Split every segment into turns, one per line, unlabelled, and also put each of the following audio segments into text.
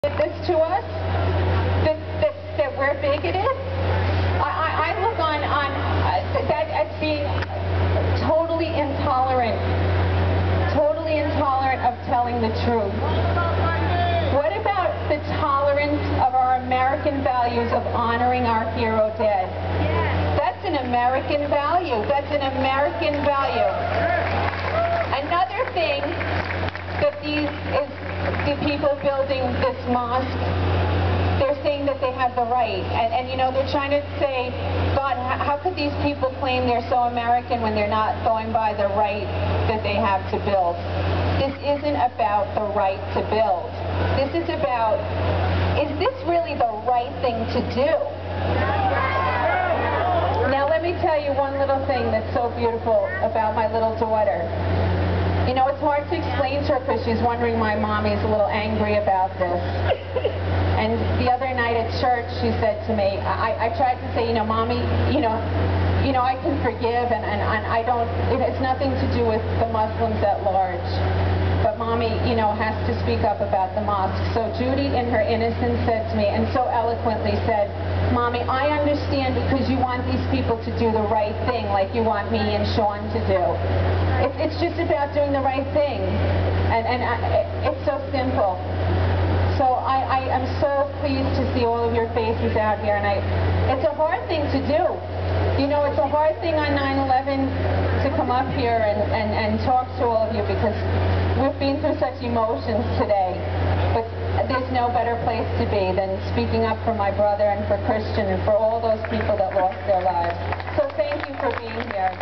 did this to us, that we're bigoted. I look on that as being totally intolerant of telling the truth. What about the tolerance of our American values of honoring our hero dead? That's an American value. That's an American value. Another thing that the people building this mosque, they're saying that they have the right. And you know, they're trying to say, God, how could these people claim they're so American when they're not going by the right that they have to build? This isn't about the right to build. This is about, is this really the right thing to do? Now let me tell you one little thing that's so beautiful about my little daughter. You know, it's hard to explain to her because she's wondering why Mommy's a little angry about this. And the other night at church, she said to me, I tried to say, you know, Mommy, you know, I can forgive, and I don't, it's nothing to do with the Muslims at large. But Mommy, you know, has to speak up about the mosque. So Judy, in her innocence, said to me, and so eloquently said, Mommy, I understand because you want these people to do the right thing like you want me and Sean to do. It's just about doing the right thing. And it's so simple. So I am so pleased to see all of your faces out here. And it's a hard thing to do. You know, it's a hard thing on 9/11 to come up here and talk to all of you because we've been through such emotions today. But there's no better place to be than speaking up for my brother and for Christian and for all those people that lost their lives. So thank you for being here.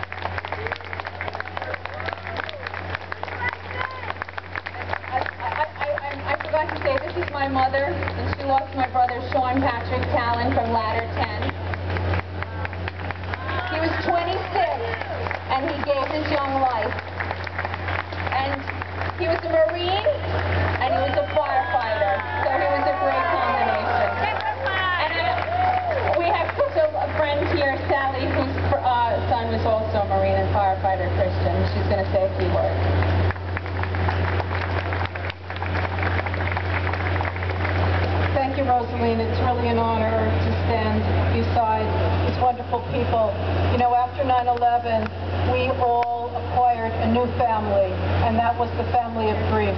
I forgot to say, this is my mother, and she lost my brother Sean Patrick Talon from Ladder 10. He was 26, and he gave his young life. And he was a Marine, and he was a firefighter, so he was a great combination. And we have such a friend here, Sally, whose son was also a Marine and firefighter, Christian. She's going to say a few words.
Thank you, Rosaline. It's really an honor to stand beside these wonderful people. You know, after 9/11, we all acquired a new family, and that was the family of grief.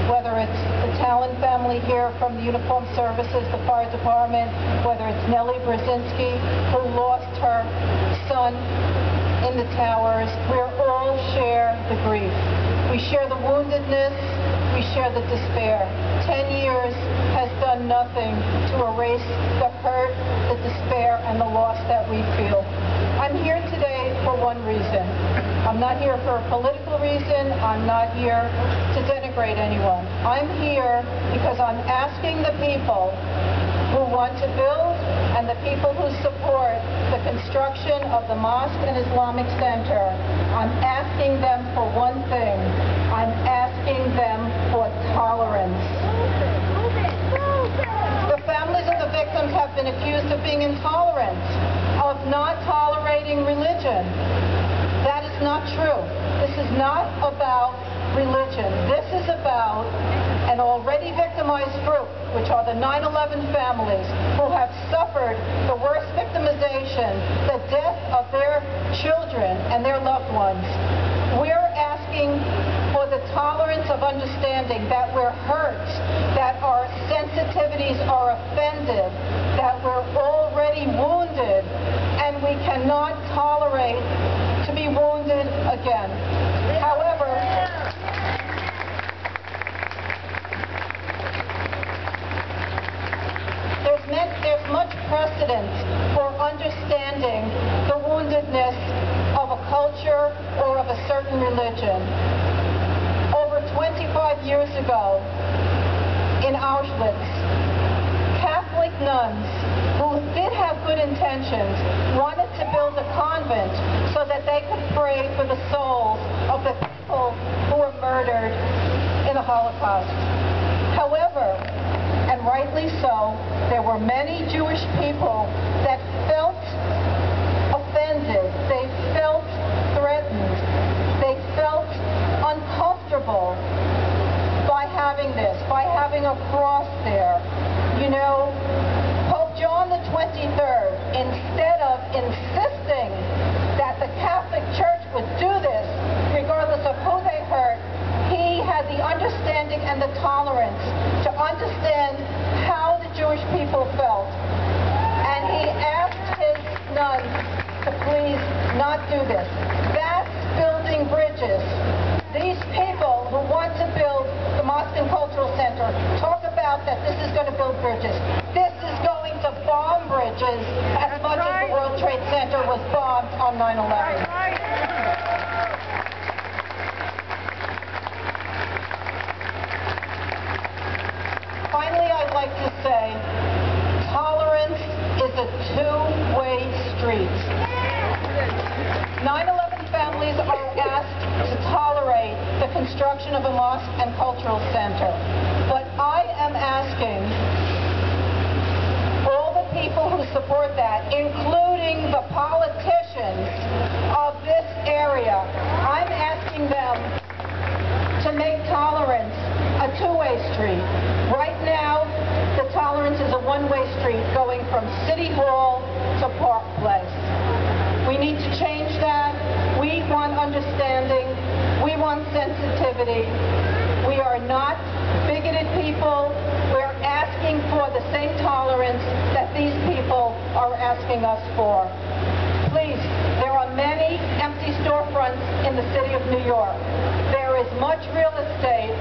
Whether it's the Talon family here from the Uniformed Services, the fire department, whether it's Nellie Brzezinski, who lost her son in the towers, we all share the grief. We share the woundedness, we share the despair. 10 years has done nothing to erase the hurt, the despair, and the loss that we feel. I'm here today for one reason. I'm not here for a political reason. I'm not here to denigrate anyone. I'm here because I'm asking the people who want to build and the people who support the construction of the Mosque and Islamic Center, I'm asking them for one thing. I'm asking them for tolerance. The families of the victims have been accused of being intolerant, of not tolerating religion. That is not true. This is not about religion. This is about an already victimized group, which are the 9/11 families who have suffered the worst victimization, the death of their children and their loved ones. We're asking for the tolerance of understanding that we're hurt, that our sensitivities are offended, that we're already wounded, and we cannot tolerate to be wounded again. However, there's much precedent for understanding the woundedness of a culture or of a certain religion. Over 25 years ago, in Auschwitz, Catholic nuns who did have good intentions wanted to build a convent so that they could pray for the souls of the people who were murdered in the Holocaust. However, and rightly so, there were many Jewish people that felt offended, they felt threatened, they felt uncomfortable by having this, by having a a cross there. You know, Pope John the 23rd, instead of insisting that the Catholic Church would do this, regardless of who they hurt, he had the understanding and the tolerance to understand how the Jewish people felt. And he asked his nuns to please not do this. That's building bridges. These people who want to build the Mosque and Cultural Center talk about that this is going to build bridges. This is going to bomb bridges as much as the World Trade Center was bombed on 9/11. Finally, I'd like to say, tolerance is a two-way street. 9/11 families are asked to tolerate the construction of a mosque and cultural center. But I am asking all the people who support that, including the politicians of this area, I'm asking them to make tolerance a two-way street. Right now, the tolerance is a one-way street going from City Hall to Park Place. We need to change that. We want understanding. We want sensitivity. We are not bigoted people. We're asking for the same tolerance that these people are asking us for. Please, there are many empty storefronts in the city of New York. There is much real estate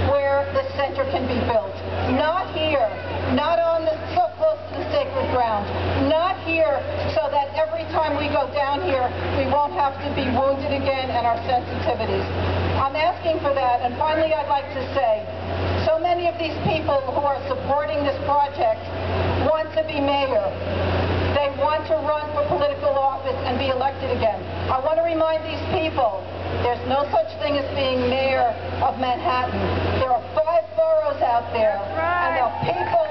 where the center can be built. Not here, not on the so close to the sacred ground, not here so that every time we go down here we won't have to be wounded again and our sensitivities. I'm asking for that. And finally, I'd like to say, so many of these people who are supporting this project want to be mayor. They want to run for political office and be elected again. I want to remind these people, there's no such thing as being mayor of Manhattan. There are 5 boroughs out there, and the people